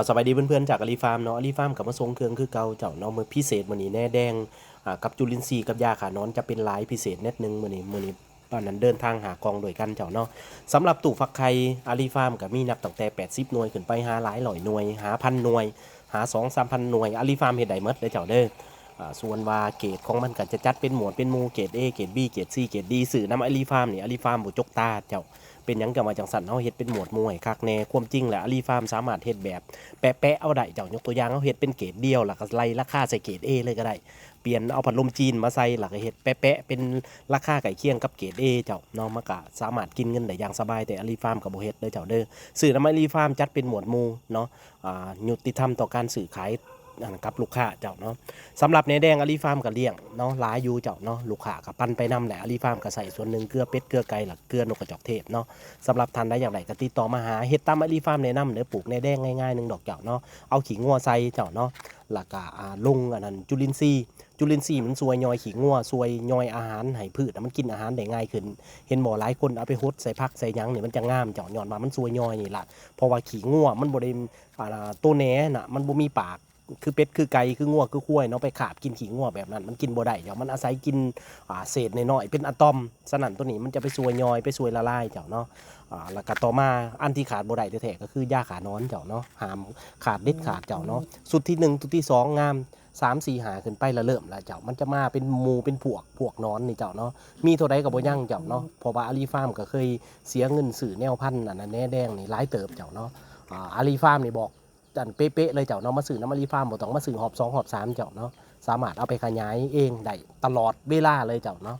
สบายดีเพื่อนๆจากอาลีฟาร์มเนาะอาลีฟาร์มกับมาทรงเครื่องคือเก่าเจ้าเนาะมือพิเศษมื้อนี้แน่แดงกับจุลินทรีย์กับยาขานอนจะเป็นลายพิเศษนิดนึงมื้อนี้ตอนนั้นเดินทางหากองโดยกันเจ้าเนาะสำหรับตู้ฟักไข่อาลีฟาร์มก็มีนับตั้งแต่80หน่วยขึ้นไปหาหลายร้อยหน่วยหาพันหน่วยหา2-3 พันหน่วยอาลีฟาร์มเฮ็ดได้หมดเลยเจ้าเด้อส่วนว่าเกรดของมันก็จะจัดเป็นหมวดเป็นหมู่เกรด A เกรด B เกรด C เกรด D สื่อนำอาลีฟาร์มนี่อาลีฟาร์มบ่จกตาเจ้าเป็นหยังจังว่าจังสั่นเฮาเฮ็ดเป็นหมวดหมู่ให้คักแน่ความจริงแล้วอาลีฟาร์มสามารถเฮ็ดแบบแปะๆเอาได้เจ้ายกตัวอย่างเฮาเฮ็ดเป็นเกรดเดียวแล้วก็ไล่ราคาใส่เกรด A เลยก็ได้เปลี่ยนเอาพัดลมจีนมาใส่แล้วก็เฮ็ดแปะๆเป็นราคาใกล้เคียงกับเกรด A เจ้าเนาะมันก็สามารถกินเงินได้อย่างสบายแต่อาลีฟาร์มก็บ่เฮ็ดเด้อเจ้าเด้อซื้อนำอาลีฟาร์มจัดเป็นหมวดหมู่เนาะยุติธรรมต่อการซื้อขายกับลูกค้าเจ้าเนาะสำหรับเนื้อแดงอาลีฟาร์มก็เลี้ยงเนาะหลายอยู่เจ้าเนาะลูกค้าก็ปั่นไปนำแหละอาลีฟาร์มก็ใส่ส่วนหนึ่งเกลือเป็ดเกลือไก่หลักเกลือนกกระจอกเทศเนาะสำหรับท่านใดอย่างไรก็ติดต่อมาหาเฮ็ดตามอาลีฟาร์มแนะนำเนื้อปลูกเนื้อแดงง่ายๆหนึ่งดอกเจ้าเนาะเอาขี้งัวใส่เจ้าเนาะหลักลงอันนั้นจุลินทรีย์มันซวยย่อยขี้งัวซวยย่อยอาหารให้พืชมันกินอาหารได้ง่ายขึ้นเห็นบ่หลายคนเอาไปฮดใส่ผักใส่หยังเนี่ยมันจะงามเจ้าย้อนว่ามันซวยย่อยนี่ล่ะเพราะว่าขี้งัวมันบ่ได้ตัวแหนน่ะมันบ่มีปาก คือเป็ดคือไก่คืองัวคือควายเนาะไปขาบกินขี้งัวแบบนั้นมันกินบ่ได้เจ้ามันอาศัยกินเศษน้อยๆเป็นอะตอมสนั่นตัวนี้มันจะไปซวยย่อยไปซวยละลายเจ้าเนาะแล้วก็ต่อมาอันที่ขาดบ่ได้แท้ๆก็คือยาขานอนเจ้าเนาะหามขาดเด็ดขาดเจ้าเนาะสุดที่1สุดที่2งาม3 4หาขึ้นไปละเริ่มละเจ้ามันจะมาเป็นหมู่เป็นพวกนอนนี่เจ้าเนาะมีเท่าใดก็บ่ยั่งเจ้าเนาะเพราะว่าอาลีฟาร์มก็เคยเสียเงินซื้อแนวพันธุ์อันนั้นแน่แดงนี่หลายเติบเจ้าเนาะอาลีฟาร์มนี่บอก จันเป๊ะๆเลยเจ้าเนาะมาซื้อน้ำมันรีฟาร์มบ่ต้องมาซื้อหอบ2หอบ3เจ้าเนาะสามารถเอาไปขยายเองได้ตลอดเวลาเลยเจ้าเนาะ